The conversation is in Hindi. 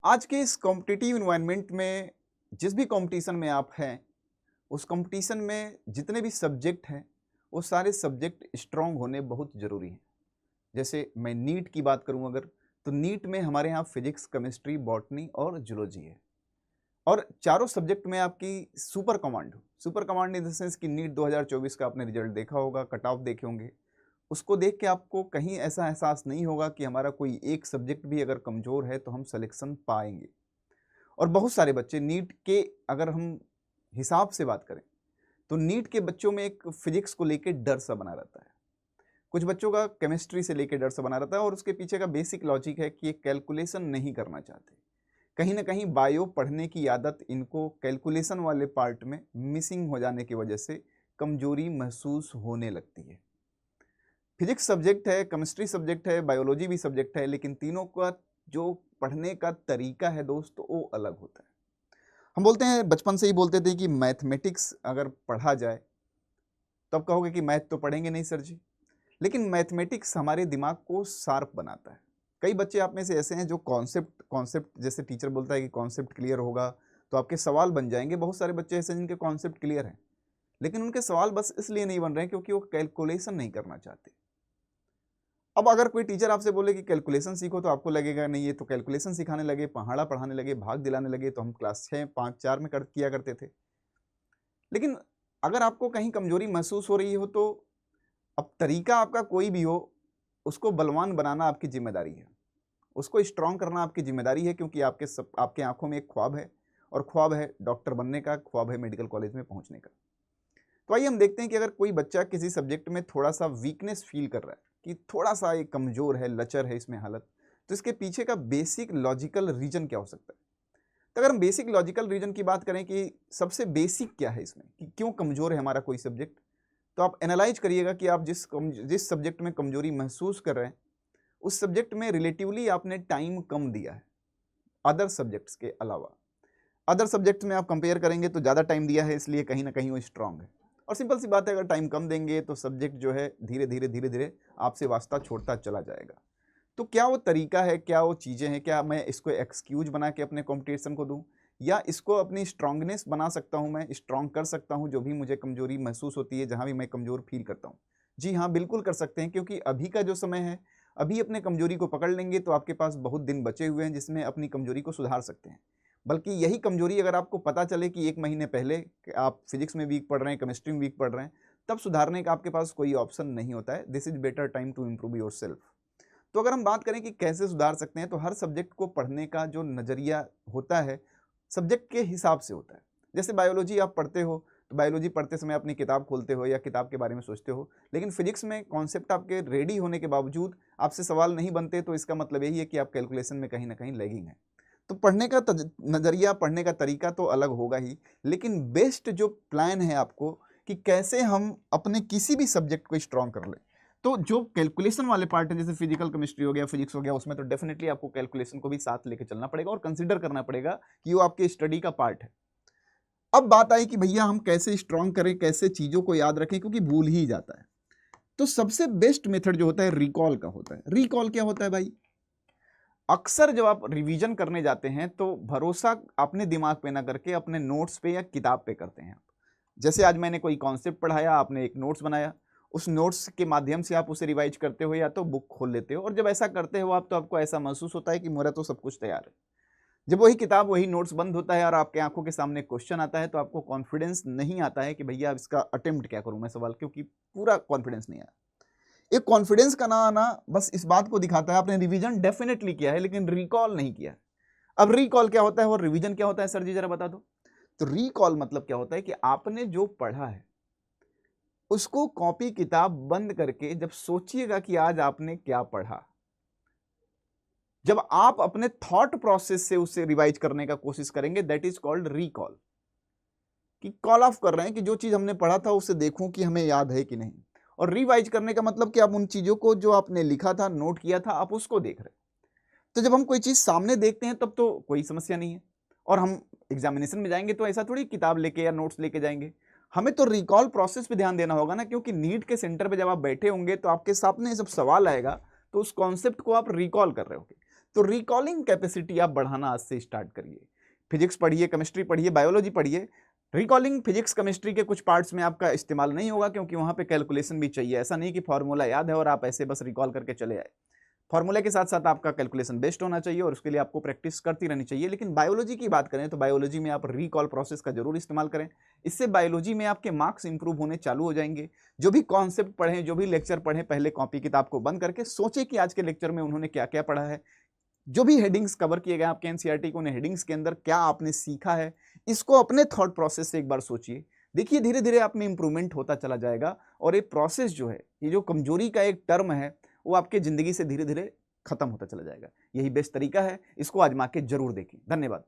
आज के इस कॉम्पिटिटिव एनवायरनमेंट में जिस भी कंपटीशन में आप हैं, उस कंपटीशन में जितने भी सब्जेक्ट हैं, वो सारे सब्जेक्ट स्ट्रांग होने बहुत ज़रूरी हैं। जैसे मैं नीट की बात करूं अगर, तो नीट में हमारे यहाँ फिजिक्स, केमिस्ट्री, बॉटनी और जूलॉजी है। और चारों सब्जेक्ट में आपकी super command in the sense कि नीट 2024 का आपने रिजल्ट देखा होगा, कट ऑफ देखे होंगे। उसको देख के आपको कहीं ऐसा एहसास नहीं होगा कि हमारा कोई एक सब्जेक्ट भी अगर कमज़ोर है तो हम सिलेक्शन पाएंगे। और बहुत सारे बच्चे नीट के, अगर हम हिसाब से बात करें, तो नीट के बच्चों में एक फिजिक्स को लेके डर सा बना रहता है। कुछ बच्चों का केमिस्ट्री से लेके डर सा बना रहता है और उसके पीछे का बेसिक लॉजिक है कि ये कैलकुलेशन नहीं करना चाहते। कहीं ना कहीं बायो पढ़ने की आदत इनको कैलकुलेशन वाले पार्ट में मिसिंग हो जाने की वजह से कमजोरी महसूस होने लगती है। फिजिक्स सब्जेक्ट है, केमिस्ट्री सब्जेक्ट है, बायोलॉजी भी सब्जेक्ट है, लेकिन तीनों का जो पढ़ने का तरीका है दोस्त, वो अलग होता है। हम बोलते हैं, बचपन से ही बोलते थे कि मैथमेटिक्स अगर पढ़ा जाए, तब कहोगे कि मैथ तो पढ़ेंगे नहीं सर जी। लेकिन मैथमेटिक्स हमारे दिमाग को शार्प बनाता है। कई बच्चे आप में से ऐसे हैं जो कॉन्सेप्ट कॉन्सेप्ट जैसे टीचर बोलता है कि कॉन्सेप्ट क्लियर होगा तो आपके सवाल बन जाएंगे। बहुत सारे बच्चे ऐसे हैं जिनके कॉन्सेप्ट क्लियर हैं, लेकिन उनके सवाल बस इसलिए नहीं बन रहे हैं क्योंकि वो कैलकुलेशन नहीं करना चाहते। अब अगर कोई टीचर आपसे बोले कि कैलकुलेशन सीखो, तो आपको लगेगा नहीं, ये तो कैलकुलेशन सिखाने लगे, पहाड़ा पढ़ाने लगे, भाग दिलाने लगे, तो हम क्लास 6, 5, 4 में किया करते थे। लेकिन अगर आपको कहीं कमजोरी महसूस हो रही हो, तो अब तरीका आपका कोई भी हो, उसको बलवान बनाना आपकी जिम्मेदारी है। उसको स्ट्रॉन्ग करना आपकी जिम्मेदारी है, क्योंकि आपके आंखों में एक ख्वाब है, और ख्वाब है डॉक्टर बनने का, ख्वाब है मेडिकल कॉलेज में पहुंचने का। तो आइए हम देखते हैं कि अगर कोई बच्चा किसी सब्जेक्ट में थोड़ा सा वीकनेस फील कर रहा है, कि थोड़ा सा ये कमजोर है, लचर है इसमें हालत, तो इसके पीछे का बेसिक लॉजिकल रीजन क्या हो सकता है। तो अगर हम बेसिक लॉजिकल रीजन की बात करें कि सबसे बेसिक क्या है इसमें, कि क्यों कमजोर है हमारा कोई सब्जेक्ट, तो आप एनालाइज करिएगा कि आप जिस सब्जेक्ट में कमजोरी महसूस कर रहे हैं, उस सब्जेक्ट में रिलेटिवली आपने टाइम कम दिया है अदर सब्जेक्ट्स के अलावा। अदर सब्जेक्ट्स में आप कंपेयर करेंगे तो ज़्यादा टाइम दिया है, इसलिए कहीं ना कहीं वो स्ट्रांग है। और सिंपल सी बात है, अगर टाइम कम देंगे तो सब्जेक्ट जो है धीरे धीरे आपसे वास्ता छोड़ता चला जाएगा। तो क्या वो तरीका है, क्या वो चीज़ें हैं, क्या मैं इसको एक्सक्यूज बना के अपने कॉम्पिटिशन को दूं, या इसको अपनी स्ट्रांगनेस बना सकता हूं, मैं स्ट्रांग कर सकता हूं जो भी मुझे कमजोरी महसूस होती है, जहां भी मैं कमजोर फील करता हूं। जी हाँ, बिल्कुल कर सकते हैं, क्योंकि अभी का जो समय है, अभी अपने कमजोरी को पकड़ लेंगे तो आपके पास बहुत दिन बचे हुए हैं जिसमें अपनी कमजोरी को सुधार सकते हैं। बल्कि यही कमजोरी अगर आपको पता चले कि 1 महीने पहले कि आप फिजिक्स में वीक पढ़ रहे हैं, केमिस्ट्री में वीक पढ़ रहे हैं, तब सुधारने का आपके पास कोई ऑप्शन नहीं होता है। This is better time to improve yourself. तो अगर हम बात करें कि कैसे सुधार सकते हैं, तो हर सब्जेक्ट को पढ़ने का जो नज़रिया होता है, सब्जेक्ट के हिसाब से होता है। जैसे बायोलॉजी आप पढ़ते हो, तो बायोलॉजी पढ़ते समय अपनी किताब खोलते हो या किताब के बारे में सोचते हो, लेकिन फिजिक्स में कॉन्सेप्ट आपके रेडी होने के बावजूद आपसे सवाल नहीं बनते, तो इसका मतलब यही है कि आप कैलकुलेशन में कहीं ना कहीं लैगिंग है। तो पढ़ने का नज़रिया, पढ़ने का तरीका तो अलग होगा ही, लेकिन बेस्ट जो प्लान है आपको कि कैसे हम अपने किसी भी सब्जेक्ट को स्ट्रॉन्ग कर लें, तो जो कैलकुलेशन वाले पार्ट है, जैसे फिजिकल केमिस्ट्री हो गया, फिजिक्स हो गया, उसमें तो डेफिनेटली आपको कैलकुलेशन को भी साथ लेके चलना पड़ेगा और कंसीडर करना पड़ेगा कि वो आपके स्टडी का पार्ट है। अब बात आई कि भैया हम कैसे स्ट्रॉन्ग करें, कैसे चीज़ों को याद रखें, क्योंकि भूल ही जाता है। तो सबसे बेस्ट मेथड जो होता है रिकॉल का होता है। रिकॉल क्या होता है भाई? अक्सर जब आप रिवीजन करने जाते हैं तो भरोसा अपने दिमाग पे ना करके अपने नोट्स पे या किताब पे करते हैं। जैसे आज मैंने कोई कॉन्सेप्ट पढ़ाया, आपने एक नोट्स बनाया, उस नोट्स के माध्यम से आप उसे रिवाइज करते हो या तो बुक खोल लेते हो, और जब ऐसा करते हो आप, तो आपको ऐसा महसूस होता है कि मेरा तो सब कुछ तैयार है। जब वही किताब, वही नोट्स बंद होता है और आपके आंखों के सामने क्वेश्चन आता है, तो आपको कॉन्फिडेंस नहीं आता है कि भैया अब इसका अटेम्प्ट क्या करूं मैं सवाल, क्योंकि पूरा कॉन्फिडेंस नहीं आया। एक कॉन्फिडेंस का ना आना बस इस बात को दिखाता है आपने रिवीजन डेफिनेटली किया है लेकिन रिकॉल नहीं किया है। अब रिकॉल क्या होता है और रिवीजन क्या होता है सर जी, जरा बता दो। तो रिकॉल मतलब क्या होता है कि आपने जो पढ़ा है उसको कॉपी किताब बंद करके जब सोचिएगा कि आज आपने क्या पढ़ा, जब आप अपने थॉट प्रोसेस से उसे रिवाइज करने का कोशिश करेंगे, दैट इज कॉल्ड रिकॉल। कि कॉल ऑफ कर रहे हैं कि जो चीज हमने पढ़ा था उसे देखूं कि हमें याद है कि नहीं। और रिवाइज करने का मतलब कि आप उन चीजों को जो आपने लिखा था, नोट किया था, आप उसको देख रहे हैं। तो जब हम कोई चीज सामने देखते हैं तब तो कोई समस्या नहीं है, और हम एग्जामिनेशन में जाएंगे तो ऐसा थोड़ी किताब लेके या नोट्स लेके जाएंगे। हमें तो रिकॉल प्रोसेस पे ध्यान देना होगा ना, क्योंकि नीट के सेंटर पे जब आप बैठे होंगे तो आपके सामने जब सवाल आएगा तो उस कॉन्सेप्ट को आप रिकॉल कर रहे होगे। तो रिकॉलिंग कैपेसिटी आप बढ़ाना आज से स्टार्ट करिए। फिजिक्स पढ़िए, केमिस्ट्री पढ़िए, बायोलॉजी पढ़िए। रिकॉलिंग फिजिक्स केमिस्ट्री के कुछ पार्ट्स में आपका इस्तेमाल नहीं होगा, क्योंकि वहां पे कैलकुलेशन भी चाहिए। ऐसा नहीं कि फॉर्मूला याद है और आप ऐसे बस रिकॉल करके चले आए। फॉर्मूला के साथ साथ आपका कैलकुलेशन बेस्ड होना चाहिए और उसके लिए आपको प्रैक्टिस करती रहनी चाहिए। लेकिन बायोलॉजी की बात करें तो बायोलॉजी में आप रिकॉल प्रोसेस का जरूर इस्तेमाल करें। इससे बायोलॉजी में आपके मार्क्स इंप्रूव होने चालू हो जाएंगे। जो भी कॉन्सेप्ट पढ़ें, जो भी लेक्चर पढ़ें, पहले कॉपी किताब को बंद करके सोचें कि आज के लेक्चर में उन्होंने क्या क्या पढ़ा है। जो भी हेडिंग्स कवर किए गए आपके एनसीईआरटी को, उन हेडिंग्स के अंदर क्या आपने सीखा है, इसको अपने थॉट प्रोसेस से एक बार सोचिए। देखिए धीरे धीरे आप में इंप्रूवमेंट होता चला जाएगा और ये प्रोसेस जो है, ये जो कमजोरी का एक टर्म है, वो आपके जिंदगी से धीरे धीरे खत्म होता चला जाएगा। यही बेस्ट तरीका है, इसको आजमा के जरूर देखें। धन्यवाद।